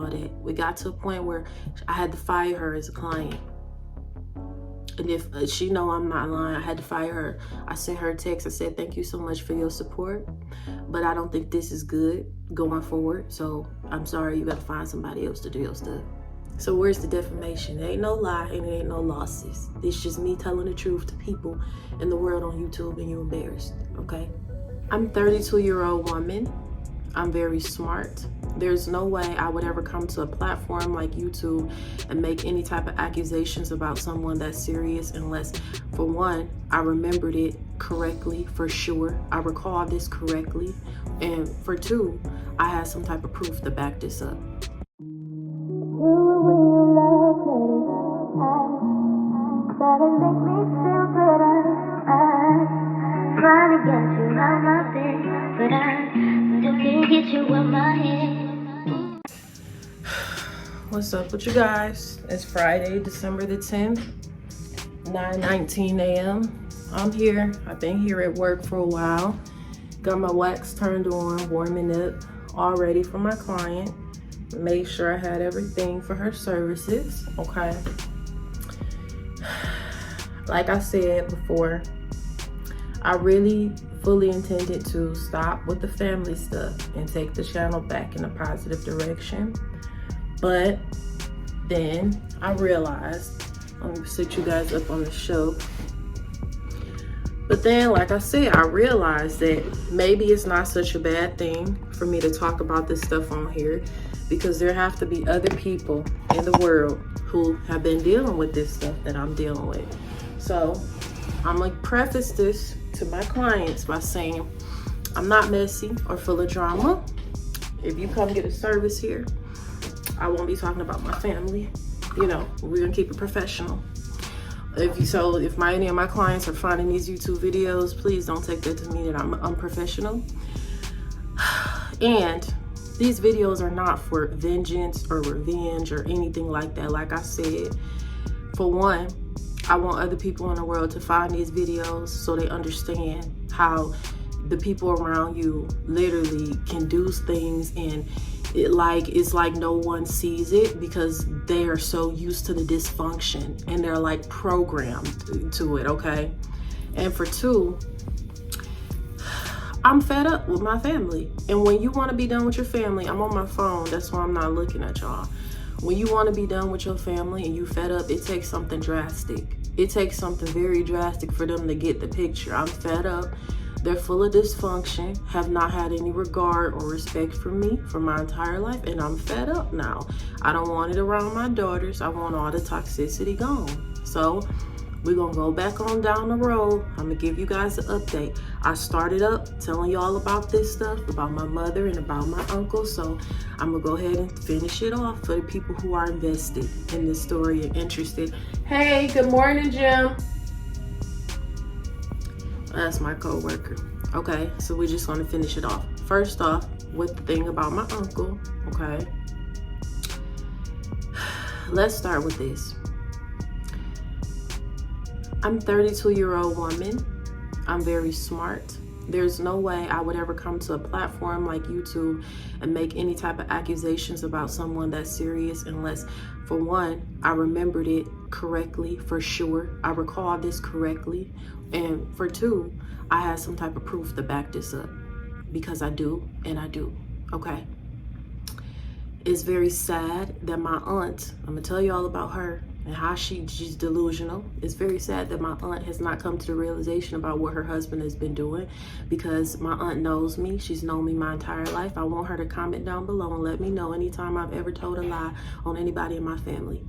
that. We got to a point where I had to fire her as a client. And if she know I'm not lying, I had to fire her. I sent her a text. I said, thank you so much for your support, but I don't think this is good going forward. So I'm sorry, you got to find somebody else to do your stuff. So where's the defamation? There ain't no lie and there ain't no losses. It's just me telling the truth to people in the world on YouTube, and you're embarrassed, okay? I'm a 32-year-old woman. I'm very smart. There's no way I would ever come to a platform like YouTube and make any type of accusations about someone that's serious unless, for one, I remembered it correctly, for sure. I recall this correctly. And for two, I had some type of proof to back this up. Trying to get you out my bed, but I still can't get you out my head. What's up with you guys? It's Friday, December the 10th, 9:19 a.m. I'm here. I've been here at work for a while. Got my wax turned on, warming up, all ready for my client. Made sure I had everything for her services, okay? Like I said before, I really fully intended to stop with the family stuff and take the channel back in a positive direction. But then I realized, I'm gonna set you guys up on the show. But then, like I said, I realized that maybe it's not such a bad thing for me to talk about this stuff on here, because there have to be other people in the world who have been dealing with this stuff that I'm dealing with. So I'm gonna preface this to my clients by saying I'm not messy or full of drama. If you come get a service here, I won't be talking about my family. You know, we're gonna keep it professional. If any of my clients are finding these YouTube videos, please don't take that to mean that I'm unprofessional. And these videos are not for vengeance or revenge or anything like that. Like I said, for one, I want other people in the world to find these videos so they understand how the people around you literally can do things, and it's like no one sees it because they are so used to the dysfunction and they're like programmed to it, okay? And for two, I'm fed up with my family. And when you want to be done with your family, I'm on my phone. That's why I'm not looking at y'all. When you want to be done with your family and you fed up, it takes something drastic. It takes something very drastic for them to get the picture. I'm fed up. They're full of dysfunction, have not had any regard or respect for me for my entire life, and I'm fed up now. I don't want it around my daughters. I want all the toxicity gone. So we're gonna go back on down the road. I'm gonna give you guys an update. I started up telling y'all about this stuff, about my mother and about my uncle. So I'm gonna go ahead and finish it off for the people who are invested in this story and interested. Hey, good morning, Jim. That's my co-worker. Okay, so we're just gonna finish it off. First off, with the thing about my uncle, okay? Let's start with this. I'm a 32-year-old woman. I'm very smart. There's no way I would ever come to a platform like YouTube and make any type of accusations about someone that's serious unless, for one, I remembered it correctly, for sure. I recall this correctly. And for two, I had some type of proof to back this up, because I do, and I do, okay? It's very sad that my aunt, I'm gonna tell you all about her and how she's delusional. It's very sad that my aunt has not come to the realization about what her husband has been doing, because my aunt knows me. She's known me my entire life. I want her to comment down below and let me know anytime I've ever told a lie on anybody in my family.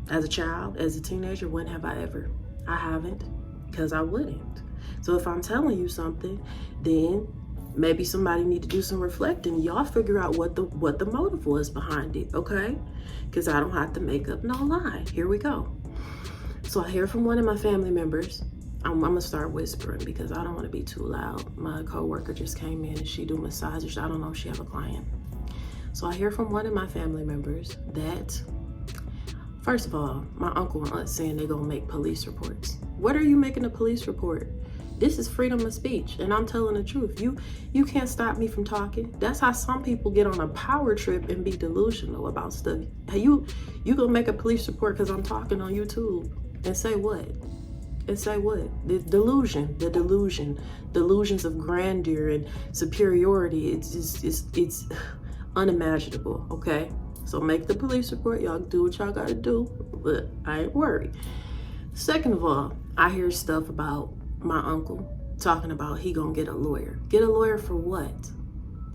As a child, as a teenager, when have I ever? I haven't, because I wouldn't. So if I'm telling you something, then maybe somebody need to do some reflecting. Y'all figure out what the motive was behind it, okay? Because I don't have to make up no lie. Here we go. So I hear from one of my family members. I'm gonna start whispering because I don't want to be too loud. My coworker just came in and she do massages. I don't know if she have a client. So I hear from one of my family members that, first of all, my uncle and aunt saying they're gonna make police reports. What are you making a police report? This is freedom of speech, and I'm telling the truth. You can't stop me from talking. That's how some people get on a power trip and be delusional about stuff. Hey, you gonna make a police report because I'm talking on YouTube, and say what? And say what? The delusions of grandeur and superiority. It's unimaginable. Okay, so make the police report. Y'all do what y'all gotta do, but I ain't worried. Second of all, I hear stuff about my uncle talking about he gonna get a lawyer. Get a lawyer for what?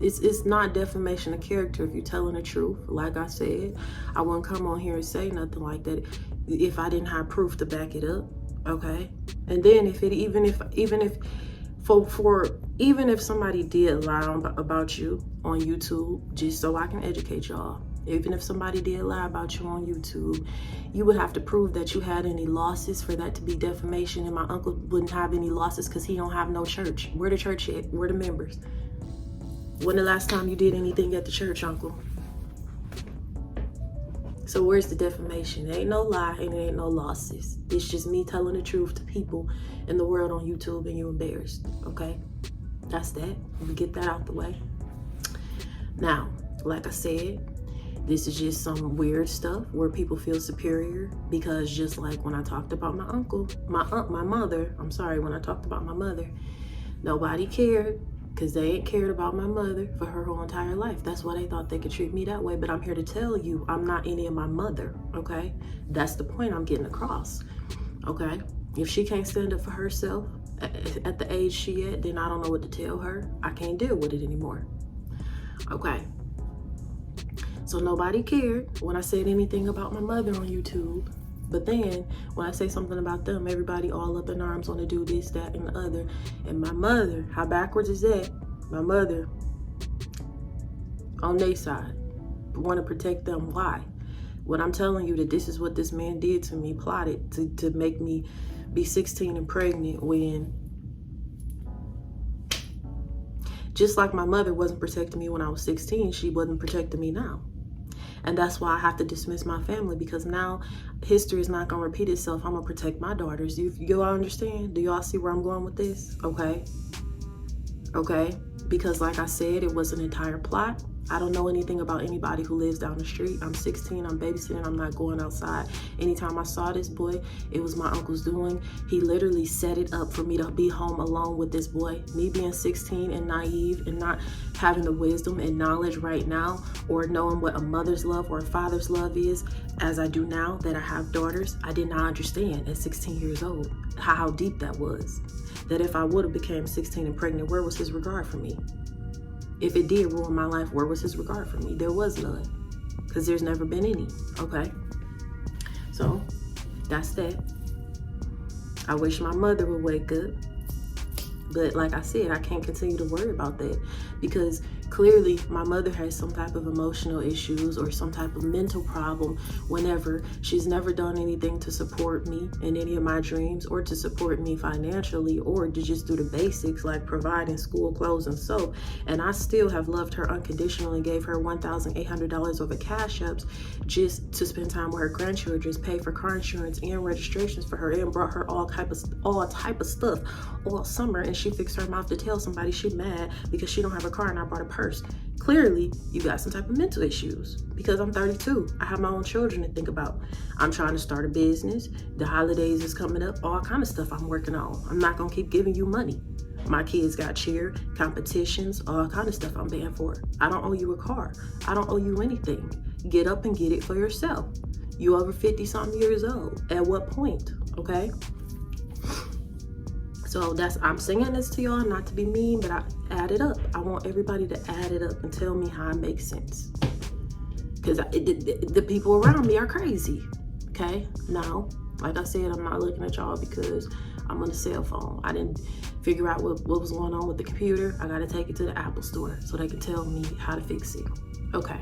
It's not defamation of character if you're telling the truth. Like I said, I wouldn't come on here and say nothing like that if I didn't have proof to back it up. Okay, and then even if somebody did lie about you on YouTube, just so I can educate y'all. Even if somebody did lie about you on YouTube, you would have to prove that you had any losses for that to be defamation, and my uncle wouldn't have any losses because he don't have no church. Where the church at? Where the members? When the last time you did anything at the church, uncle? So where's the defamation? There ain't no lie and there ain't no losses. It's just me telling the truth to people in the world on YouTube, and you embarrassed, okay? That's that. We get that out the way. Now, like I said, this is just some weird stuff where people feel superior because just like when I talked about my uncle, when I talked about my mother, nobody cared because they ain't cared about my mother for her whole entire life. That's why they thought they could treat me that way. But I'm here to tell you, I'm not any of my mother, okay? That's the point I'm getting across, okay? If she can't stand up for herself at the age she at, then I don't know what to tell her. I can't deal with it anymore, okay? So nobody cared when I said anything about my mother on YouTube. But then when I say something about them, everybody all up in arms want to do this, that, and the other. And my mother, how backwards is that? My mother, on their side, want to protect them. Why? When I'm telling you that this is what this man did to me, plotted to make me be 16 and pregnant, when just like my mother wasn't protecting me when I was 16, she wasn't protecting me now. And that's why I have to dismiss my family, because now history is not going to repeat itself. I'm going to protect my daughters. You all understand? Do y'all see where I'm going with this? Okay. Okay. Because like I said, it was an entire plot. I don't know anything about anybody who lives down the street. I'm 16, I'm babysitting, I'm not going outside. Anytime I saw this boy, it was my uncle's doing. He literally set it up for me to be home alone with this boy. Me being 16 and naive and not having the wisdom and knowledge right now, or knowing what a mother's love or a father's love is, as I do now that I have daughters, I did not understand at 16 years old how deep that was. That if I would have became 16 and pregnant, where was his regard for me? If it did ruin my life, where was his regard for me? There was none, because there's never been any, okay? So that's that. I wish my mother would wake up. But like I said, I can't continue to worry about that, because clearly my mother has some type of emotional issues or some type of mental problem whenever she's never done anything to support me in any of my dreams, or to support me financially, or to just do the basics like providing school clothes and soap. And I still have loved her unconditionally, gave her $1,800 over cash apps just to spend time with her grandchildren, pay for car insurance and registrations for her, and brought her all type of stuff all summer. And she fixed her mouth to tell somebody she mad because she don't have a car and I bought a purse. Clearly, you got some type of mental issues, because I'm 32. I have my own children to think about. I'm trying to start a business. The holidays is coming up. All kind of stuff I'm working on. I'm not going to keep giving you money. My kids got cheer, competitions, all kind of stuff I'm paying for. I don't owe you a car. I don't owe you anything. Get up and get it for yourself. You over 50-something years old. At what point? Okay? So I'm singing this to y'all not to be mean, but I add it up. I want everybody to add it up and tell me how it makes sense. Because the people around me are crazy. Okay? Now, like I said, I'm not looking at y'all because I'm on a cell phone. I didn't figure out what was going on with the computer. I got to take it to the Apple store so they can tell me how to fix it. Okay.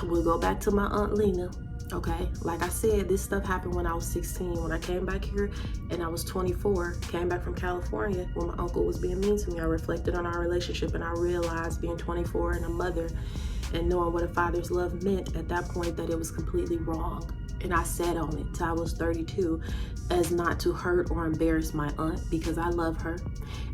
We'll go back to my Aunt Lena. Okay, like I said, this stuff happened when I was 16. When I came back here and I was 24, came back from California when my uncle was being mean to me, I reflected on our relationship and I realized, being 24 and a mother and knowing what a father's love meant at that point, that it was completely wrong. and I sat on it till I was 32 as not to hurt or embarrass my aunt, because I love her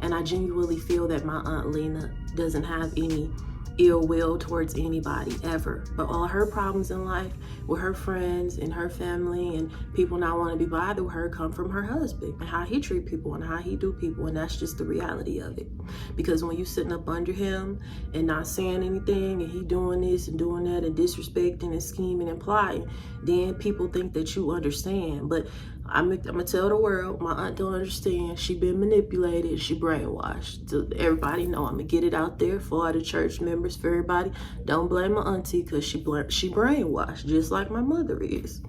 and I genuinely feel that my Aunt Lena doesn't have any ill will towards anybody ever, but all her problems in life with her friends and her family and people not want to be bothered with her come from her husband and how he treat people and how he do people, and that's just the reality of it. Because when you sitting up under him and not saying anything and he doing this and doing that and disrespecting and scheming and plotting, then people think that you understand. But I'm gonna tell the world, my aunt don't understand. She been manipulated, she brainwashed. So everybody know, I'm gonna get it out there for all the church members, for everybody. Don't blame my auntie, because she brainwashed, just like my mother is.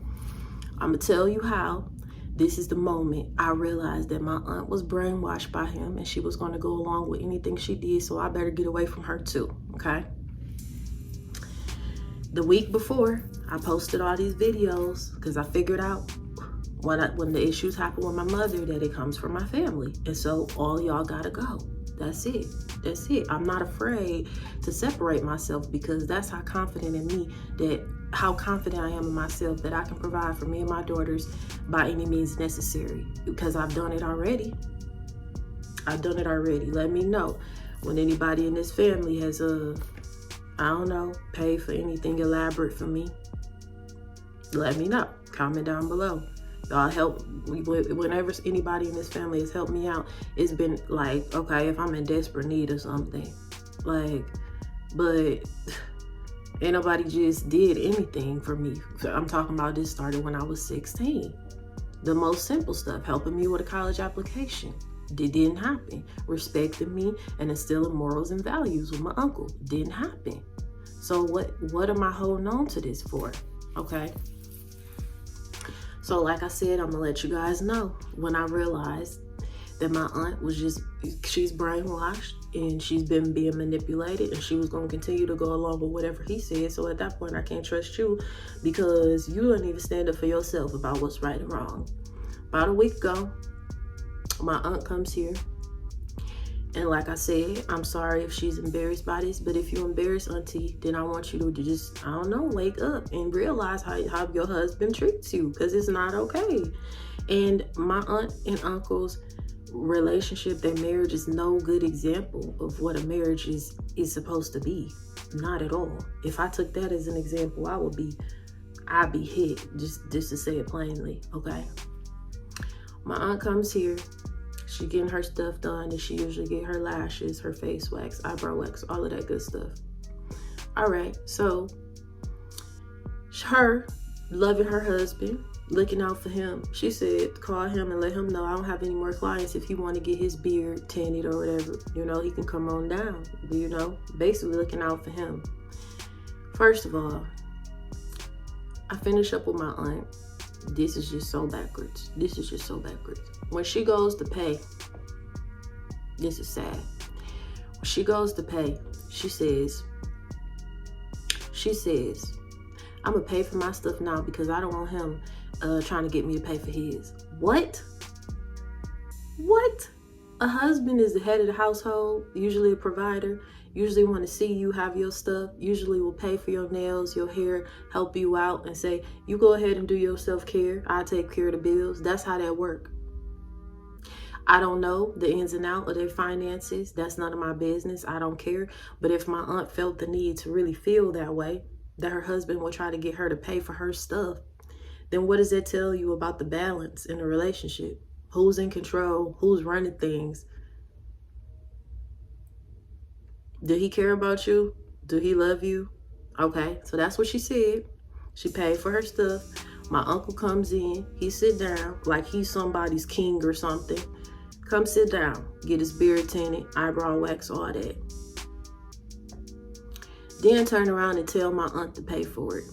I'm gonna tell you how. This is the moment I realized that my aunt was brainwashed by him and she was gonna go along with anything she did, so I better get away from her too, okay? The week before, I posted all these videos because I figured out when the issues happen with my mother that it comes from my family. And so all y'all gotta go. That's it. That's it. I'm not afraid to separate myself, because that's how confident in me, how confident I am in myself that I can provide for me and my daughters by any means necessary, because I've done it already. I've done it already. Let me know when anybody in this family has I don't know, paid for anything elaborate for me. Let me know. Comment down below. Y'all help, whenever anybody in this family has helped me out, it's been like, okay, if I'm in desperate need of something, like, but ain't nobody just did anything for me. I'm talking about this started when I was 16. The most simple stuff, helping me with a college application. It didn't happen. Respecting me and instilling morals and values with my uncle. Didn't happen. So what am I holding on to this for? Okay. So like I said, I'm gonna let you guys know when I realized that my aunt was she's brainwashed and she's been being manipulated, and she was gonna continue to go along with whatever he said. So at that point, I can't trust you, because you don't even stand up for yourself about what's right and wrong. About a week ago, my aunt comes here. And like I said, I'm sorry if she's embarrassed by this, but if you embarrass auntie, then I want you to just, I don't know, wake up and realize how your husband treats you, because it's not okay. And my aunt and uncle's relationship, their marriage, is no good example of what a marriage is supposed to be. Not at all. If I took that as an example, I'd be hit, just to say it plainly, okay? My aunt comes here. She getting her stuff done, and she usually get her lashes, her face wax, eyebrow wax, all of that good stuff. All right, so her loving her husband, looking out for him. She said, call him and let him know I don't have any more clients. If he want to get his beard tinted or whatever, you know, he can come on down, you know, basically looking out for him. First of all, I finish up with my aunt. This is just so backwards. This is just so backwards. When she goes to pay, this is sad. When she goes to pay, she says, I'm gonna pay for my stuff now because I don't want him trying to get me to pay for his. What? What? A husband is the head of the household, usually a provider, usually want to see you have your stuff, usually will pay for your nails, your hair, help you out, and say, you go ahead and do your self-care. I'll take care of the bills. That's how that works. I don't know the ins and outs of their finances. That's none of my business. I don't care. But if my aunt felt the need to really feel that way, that her husband will try to get her to pay for her stuff, then what does that tell you about the balance in the relationship? Who's in control? Who's running things? Did he care about you? Do he love you? Okay, so that's what she said. She paid for her stuff. My uncle comes in. He sit down like he's somebody's king or something. Come sit down. Get his beard tinted, eyebrow wax, all that. Then turn around and tell my aunt to pay for it.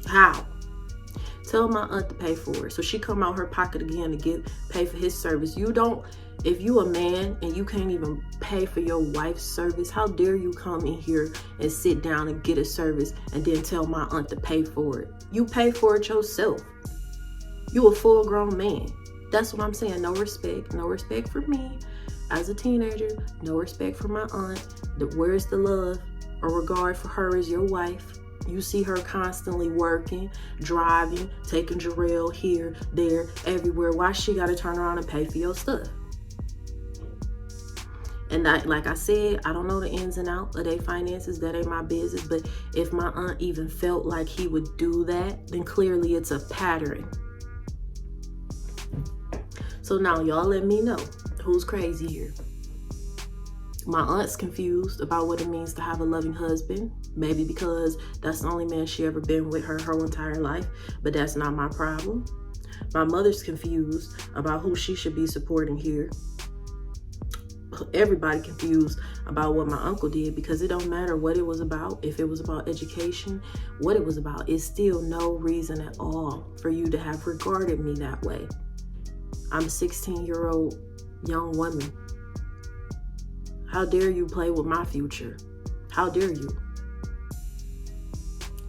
How? Tell my aunt to pay for it. So she come out her pocket again to pay for his service. You don't, if you a man and you can't even pay for your wife's service, how dare you come in here and sit down and get a service and then tell my aunt to pay for it? You pay for it yourself. You a full grown man. That's what I'm saying. No respect. No respect for me as a teenager. No respect for my aunt. Where's the love or regard for her as your wife? You see her constantly working, driving, taking Jarrell here, there, everywhere. Why she gotta turn around and pay for your stuff? And like I said, I don't know the ins and outs of their finances. That ain't my business. But if my aunt even felt like he would do that, then clearly it's a pattern. So now y'all let me know who's crazy here. My aunt's confused about what it means to have a loving husband. Maybe because that's the only man she ever been with her entire life. But that's not my problem. My mother's confused about who she should be supporting here. Everybody confused about what my uncle did, because it don't matter what it was about. If it was about education, what it was about, it's still no reason at all for you to have regarded me that way. I'm a 16-year-old young woman. How dare you play with my future? How dare you?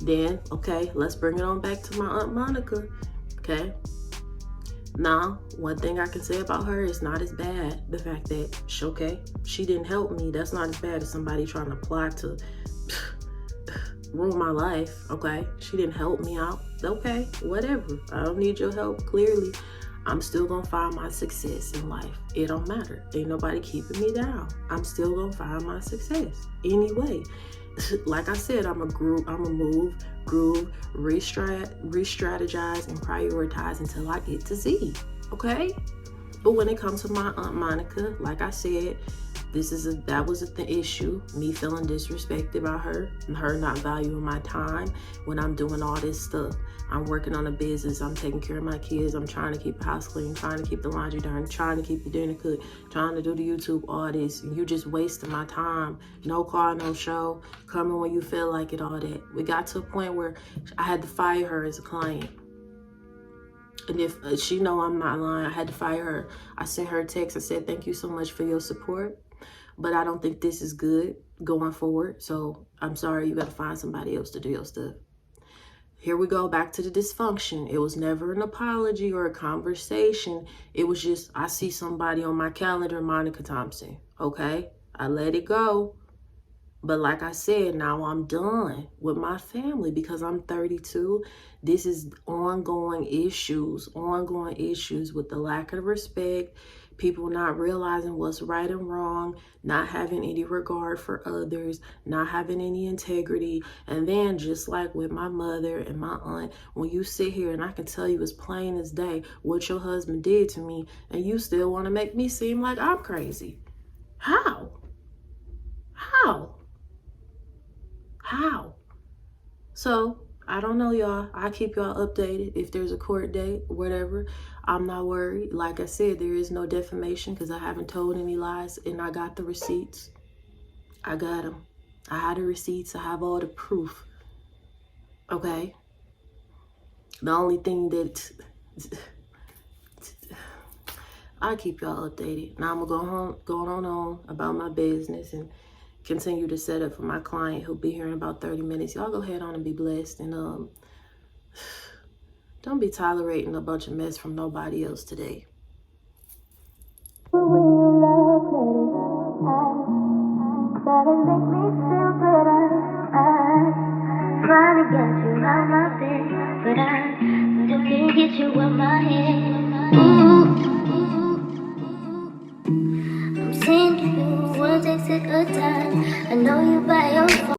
Then, okay, let's bring it on back to my Aunt Monica, okay? Now, one thing I can say about her is not as bad. The fact that, she didn't help me. That's not as bad as somebody trying to plot to ruin my life, okay? She didn't help me out. Okay, whatever. I don't need your help, clearly. I'm still gonna find my success in life. It don't matter. Ain't nobody keeping me down. I'm still gonna find my success anyway. Like I said, I'm a move, groove, re-strategize, and prioritize until I get to Z, okay? But when it comes to my Aunt Monica, like I said, that was the issue, me feeling disrespected by her, and her not valuing my time when I'm doing all this stuff. I'm working on a business, I'm taking care of my kids, I'm trying to keep the house clean, trying to keep the laundry done, trying to keep the dinner cooked, trying to do the YouTube, all this, and you just wasting my time. No call, no show, coming when you feel like it, all that. We got to a point where I had to fire her as a client. And if she know I'm not lying, I had to fire her. I sent her a text, I said, thank you so much for your support, but I don't think this is good going forward. So I'm sorry, you gotta find somebody else to do your stuff. Here we go back to the dysfunction. It was never an apology or a conversation. It was just, I see somebody on my calendar, Monica Thompson. Okay, I let it go. But like I said, now I'm done with my family because I'm 32. This is ongoing issues with the lack of respect, people not realizing what's right and wrong, not having any regard for others, not having any integrity. And then just like with my mother and my aunt, when you sit here and I can tell you as plain as day what your husband did to me, and you still want to make me seem like I'm crazy. How? So I don't know, y'all. I'll keep y'all updated if there's a court date, whatever. I'm not worried. Like I said, there is no defamation because I haven't told any lies, and I got the receipts. I got them. I have the receipts. I have all the proof. Okay? The only thing that I'll keep y'all updated. Now I'm going on about my business and continue to set up for my client who'll be here in about 30 minutes. Y'all go ahead on and be blessed. And don't be tolerating a bunch of mess from nobody else today. Trying to get you out my bed, but I still can't get you in my head. Ooh, I'm seeing you one text at a time. I know you by your phone.